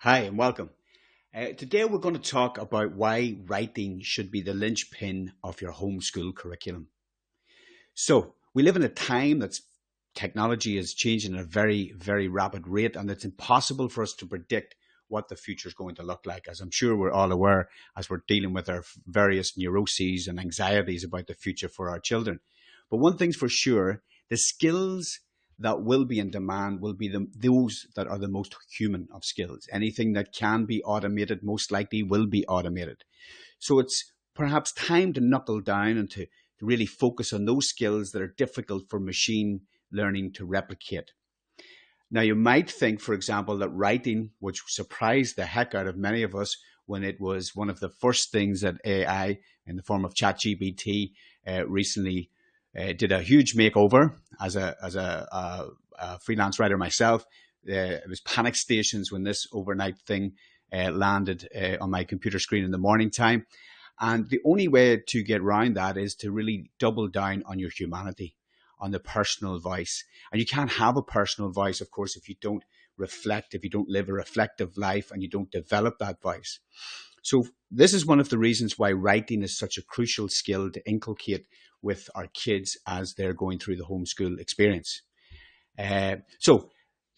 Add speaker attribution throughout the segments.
Speaker 1: Hi and welcome. Today we're going to talk about why writing should be the linchpin of your homeschool curriculum. So, we live in a time that's technology is changing at a very, very rapid rate, and it's impossible for us to predict what the future is going to look like, as I'm sure we're all aware as we're dealing with our various neuroses and anxieties about the future for our children. But one thing's for sure, the skills that will be in demand will be those that are the most human of skills. Anything that can be automated most likely will be automated. So it's perhaps time to knuckle down and to really focus on those skills that are difficult for machine learning to replicate. Now, you might think, for example, that writing, which surprised the heck out of many of us when it was one of the first things that AI, in the form of ChatGPT, recently did a huge makeover as a freelance writer myself. It was panic stations when this overnight thing landed on my computer screen in the morning time. And the only way to get around that is to really double down on your humanity, on the personal voice. And you can't have a personal voice, of course, if you don't reflect, if you don't live a reflective life and you don't develop that voice. So this is one of the reasons why writing is such a crucial skill to inculcate with our kids as they're going through the homeschool experience. So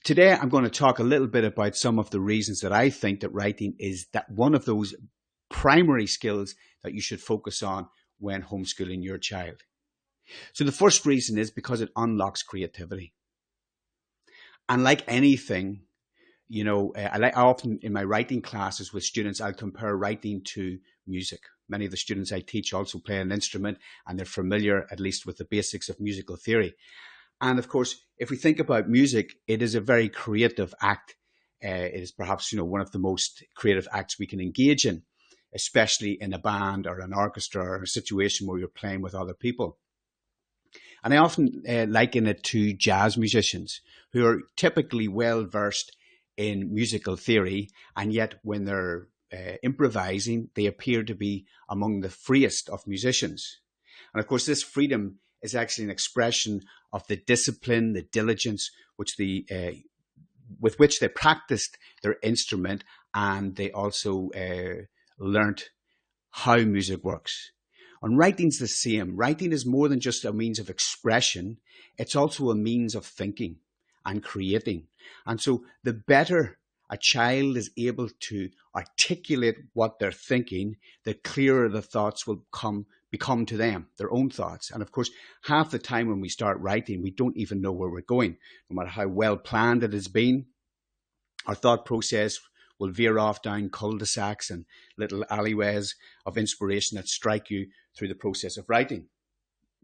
Speaker 1: today I'm going to talk a little bit about some of the reasons that I think that writing is that one of those primary skills that you should focus on when homeschooling your child. So the first reason is because it unlocks creativity. And like anything, I often in my writing classes with students, I'll compare writing to music. Many of the students I teach also play an instrument and they're familiar at least with the basics of musical theory. And of course, if we think about music, it is a very creative act. It is perhaps one of the most creative acts we can engage in, especially in a band or an orchestra or a situation where you're playing with other people. And I often liken it to jazz musicians who are typically well versed in musical theory, and yet when they're improvising, they appear to be among the freest of musicians. And of course, this freedom is actually an expression of the discipline, the diligence with which they practiced their instrument, and they also learnt how music works. And writing's the same. Writing is more than just a means of expression, it's also a means of thinking and creating. And so the better a child is able to articulate what they're thinking, the clearer the thoughts will become to them, their own thoughts. And of course, half the time when we start writing, we don't even know where we're going. No matter how well planned it has been, our thought process will veer off down cul-de-sacs and little alleyways of inspiration that strike you through the process of writing.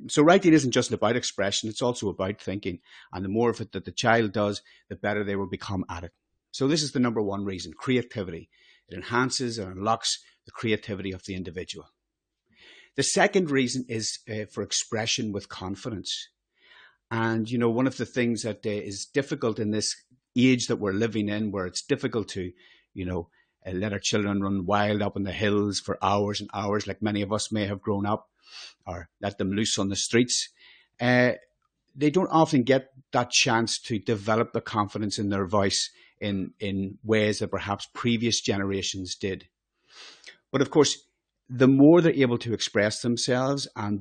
Speaker 1: So writing isn't just about expression, it's also about thinking. And the more of it that the child does, the better they will become at it. So this is the number one reason, creativity. It enhances and unlocks the creativity of the individual. The second reason is for expression with confidence. And, one of the things that is difficult in this age that we're living in, where it's difficult to, let our children run wild up in the hills for hours and hours, like many of us may have grown up, or let them loose on the streets. They don't often get that chance to develop the confidence in their voice in ways that perhaps previous generations did. But of course, the more they're able to express themselves and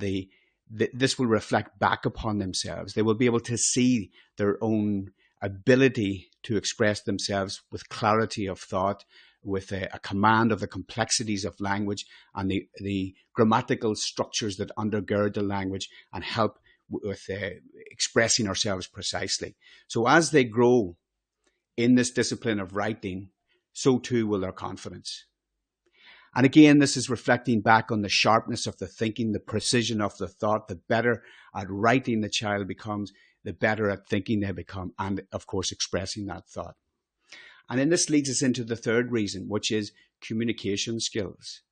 Speaker 1: this will reflect back upon themselves, they will be able to see their own ability to express themselves with clarity of thought, with a command of the complexities of language and the grammatical structures that undergird the language and help with expressing ourselves precisely. So as they grow in this discipline of writing, so too will their confidence. And again, this is reflecting back on the sharpness of the thinking, the precision of the thought. The better at writing the child becomes, the better at thinking they become, and of course, expressing that thought. And then this leads us into the third reason, which is communication skills.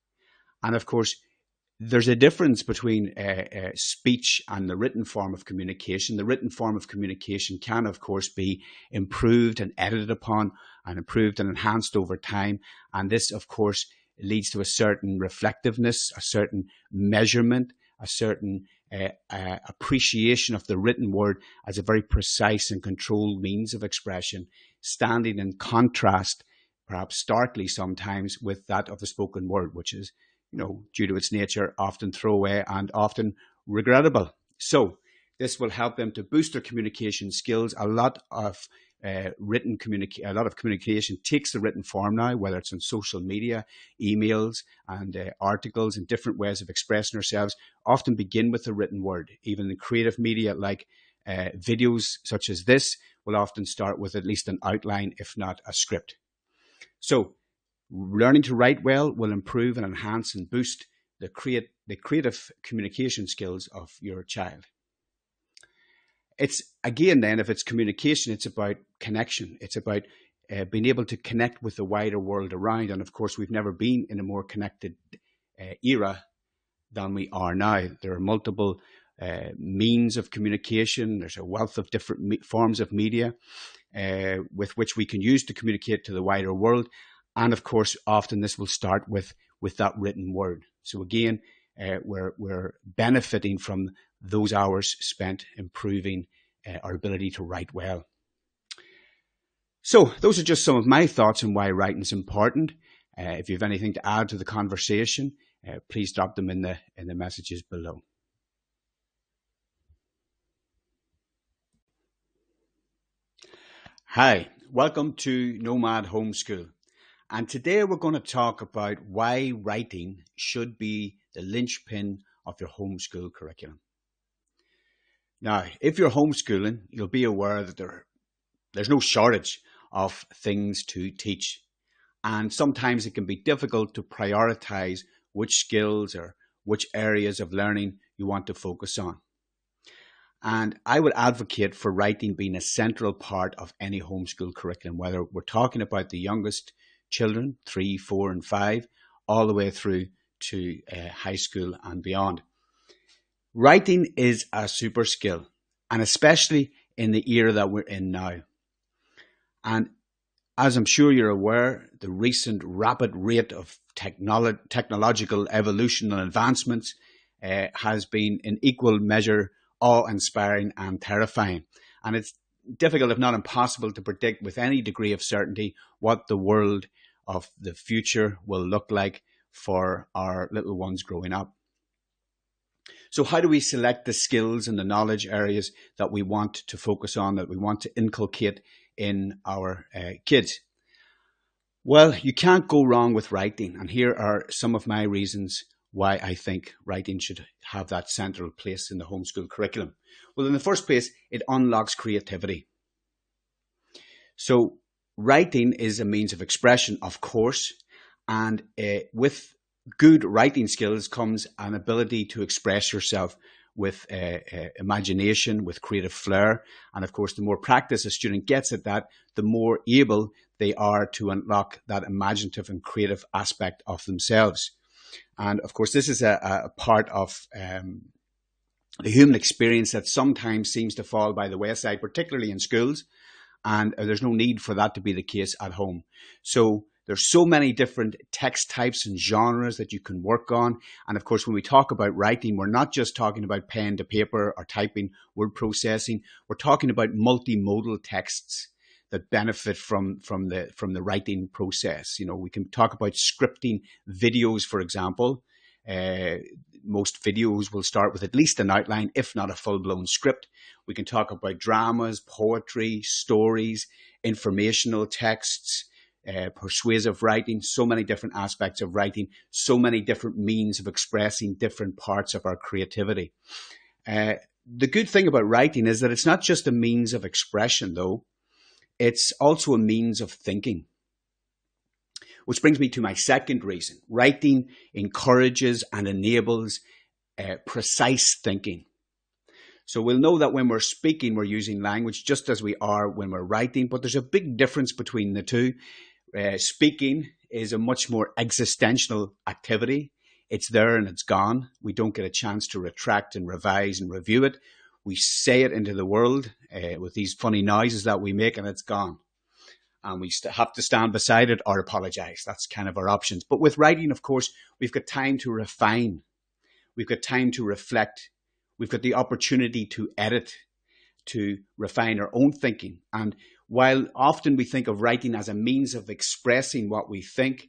Speaker 1: And of course, there's a difference between speech and the written form of communication. The written form of communication can, of course, be improved and edited upon and improved and enhanced over time. And this, of course, leads to a certain reflectiveness, a certain measurement, a certain appreciation of the written word as a very precise and controlled means of expression, standing in contrast perhaps starkly sometimes, with that of the spoken word, which is, due to its nature, often throwaway and often regrettable. So this will help them to boost their communication skills. A lot of communication takes the written form now, whether it's on social media, emails, and articles, and different ways of expressing ourselves. Often begin with the written word. Even in creative media like videos such as this will often start with at least an outline, if not a script. So learning to write well will improve and enhance and boost the creative communication skills of your child. It's again, then, if it's communication, it's about connection. It's about being able to connect with the wider world around. And of course, we've never been in a more connected era than we are now. There are multiple means of communication. There's a wealth of different forms of media with which we can use to communicate to the wider world. And of course, often this will start with that written word. So again, we're benefiting from those hours spent improving our ability to write well. So those are just some of my thoughts on why writing is important. If you have anything to add to the conversation, please drop them in the messages below. Hi, welcome to Nomad Homeschool. And today we're going to talk about why writing should be the linchpin of your homeschool curriculum. Now, if you're homeschooling, you'll be aware that there's no shortage of things to teach. And sometimes it can be difficult to prioritize which skills or which areas of learning you want to focus on. And I would advocate for writing being a central part of any homeschool curriculum, whether we're talking about the youngest children, 3, 4, and 5, all the way through to high school and beyond. Writing is a super skill, and especially in the era that we're in now. And as I'm sure you're aware, the recent rapid rate of technological evolution and advancements has been in equal measure awe-inspiring and terrifying. And it's difficult, if not impossible, to predict with any degree of certainty what the world of the future will look like for our little ones growing up. So how do we select the skills and the knowledge areas that we want to focus on, that we want to inculcate in our kids? Well, you can't go wrong with writing. And here are some of my reasons why I think writing should have that central place in the homeschool curriculum. Well, in the first place, it unlocks creativity. So writing is a means of expression, of course, and with good writing skills comes an ability to express yourself with imagination, with creative flair. And of course, the more practice a student gets at that, the more able they are to unlock that imaginative and creative aspect of themselves. And of course, this is a part of the human experience that sometimes seems to fall by the wayside, particularly in schools. And there's no need for that to be the case at home. So there's so many different text types and genres that you can work on. And of course, when we talk about writing, we're not just talking about pen to paper or typing, word processing. We're talking about multimodal texts that benefit from the writing process. You know, we can talk about scripting videos, for example. Most videos will start with at least an outline, if not a full-blown script. We can talk about dramas, poetry, stories, informational texts, persuasive writing, so many different aspects of writing, so many different means of expressing different parts of our creativity. The good thing about writing is that it's not just a means of expression, though. It's also a means of thinking. Which brings me to my second reason. Writing encourages and enables precise thinking. So we'll know that when we're speaking, we're using language just as we are when we're writing, but there's a big difference between the two. Speaking is a much more existential activity. It's there and it's gone. We don't get a chance to retract and revise and review it. We say it into the world with these funny noises that we make, and it's gone. And we have to stand beside it or apologize. That's kind of our options. But with writing, of course, we've got time to refine. We've got time to reflect. We've got the opportunity to edit, to refine our own thinking. And while often we think of writing as a means of expressing what we think,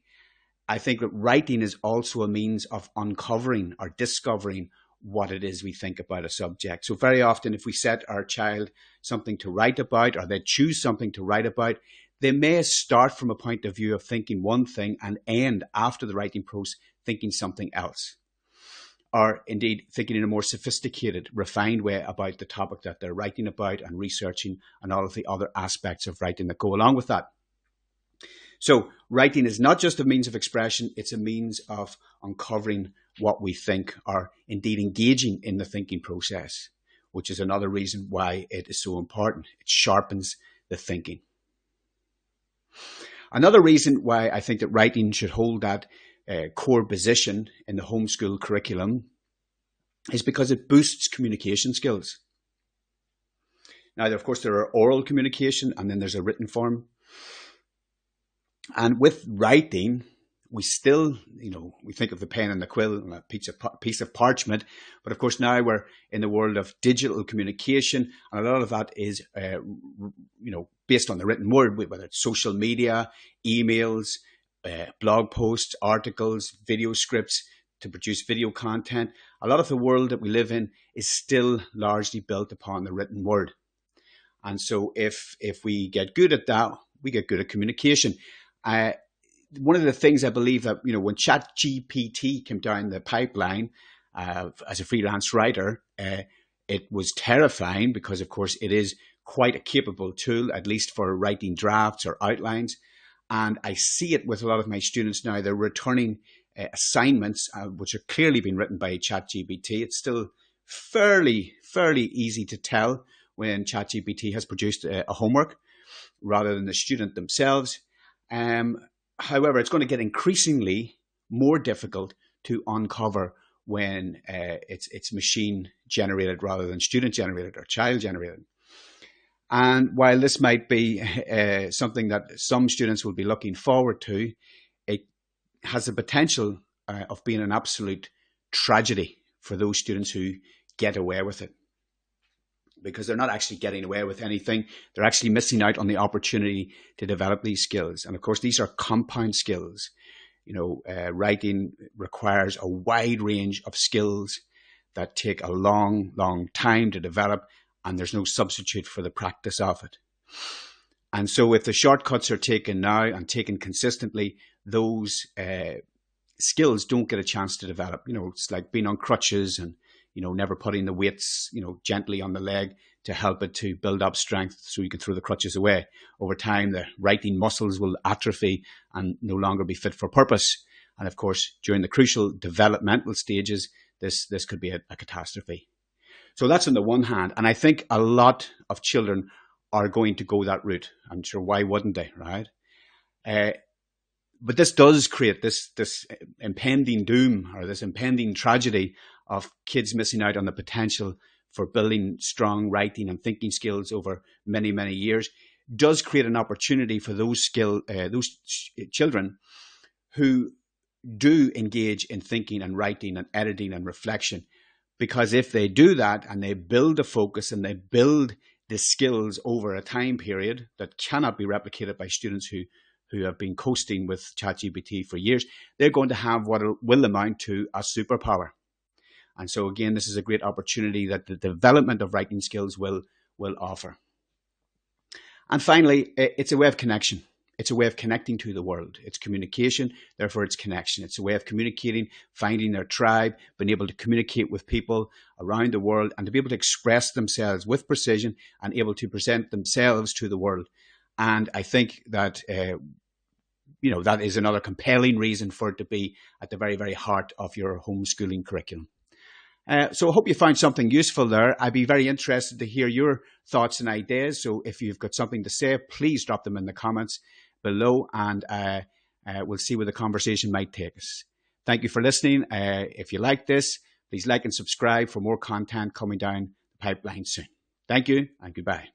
Speaker 1: I think that writing is also a means of uncovering or discovering what it is we think about a subject. So very often, if we set our child something to write about, or they choose something to write about, they may start from a point of view of thinking one thing and end after the writing process thinking something else, or indeed thinking in a more sophisticated, refined way about the topic that they're writing about and researching, and all of the other aspects of writing that go along with that. So writing is not just a means of expression, it's a means of uncovering what we think, or indeed engaging in the thinking process, which is another reason why it is so important. It sharpens the thinking. Another reason why I think that writing should hold that core position in the homeschool curriculum is because it boosts communication skills. Now, of course, there are oral communication, and then there's a written form. And with writing, we still, we think of the pen and the quill and a piece of parchment. But of course, now we're in the world of digital communication. And a lot of that is, based on the written word, whether it's social media, emails, blog posts, articles, video scripts to produce video content. A lot of the world that we live in is still largely built upon the written word. And so if we get good at that, we get good at communication. One of the things I believe that, when ChatGPT came down the pipeline as a freelance writer, it was terrifying because, of course, it is quite a capable tool, at least for writing drafts or outlines. And I see it with a lot of my students now. They're returning assignments, which are clearly being written by ChatGPT. It's still fairly easy to tell when ChatGPT has produced a homework rather than the student themselves. However, it's going to get increasingly more difficult to uncover when it's machine generated rather than student generated or child generated. And while this might be something that some students will be looking forward to, it has the potential of being an absolute tragedy for those students who get away with it. Because they're not actually getting away with anything. They're actually missing out on the opportunity to develop these skills. And of course, these are compound skills. Writing requires a wide range of skills that take a long time to develop, and there's no substitute for the practice of it. And so if the shortcuts are taken now and taken consistently, those skills don't get a chance to develop. It's like being on crutches and never putting the weights, gently on the leg to help it to build up strength so you can throw the crutches away. Over time, the writing muscles will atrophy and no longer be fit for purpose. And of course, during the crucial developmental stages, this could be a catastrophe. So that's on the one hand. And I think a lot of children are going to go that route. I'm sure, why wouldn't they, right? But this does create this impending doom, or this impending tragedy of kids missing out on the potential for building strong writing and thinking skills over many, many years. Does create an opportunity for those children who do engage in thinking and writing and editing and reflection. Because if they do that and they build a focus and they build the skills over a time period that cannot be replicated by students who have been coasting with ChatGPT for years, they're going to have what will amount to a superpower. And so again, this is a great opportunity that the development of writing skills will offer. And finally, it's a way of connection. It's a way of connecting to the world. It's communication, therefore it's connection. It's a way of communicating, finding their tribe, being able to communicate with people around the world, and to be able to express themselves with precision and able to present themselves to the world. And I think that that is another compelling reason for it to be at the very, very heart of your homeschooling curriculum. So I hope you found something useful there. I'd be very interested to hear your thoughts and ideas. So if you've got something to say, please drop them in the comments below, and we'll see where the conversation might take us. Thank you for listening. If you like this, please like and subscribe for more content coming down the pipeline soon. Thank you and goodbye.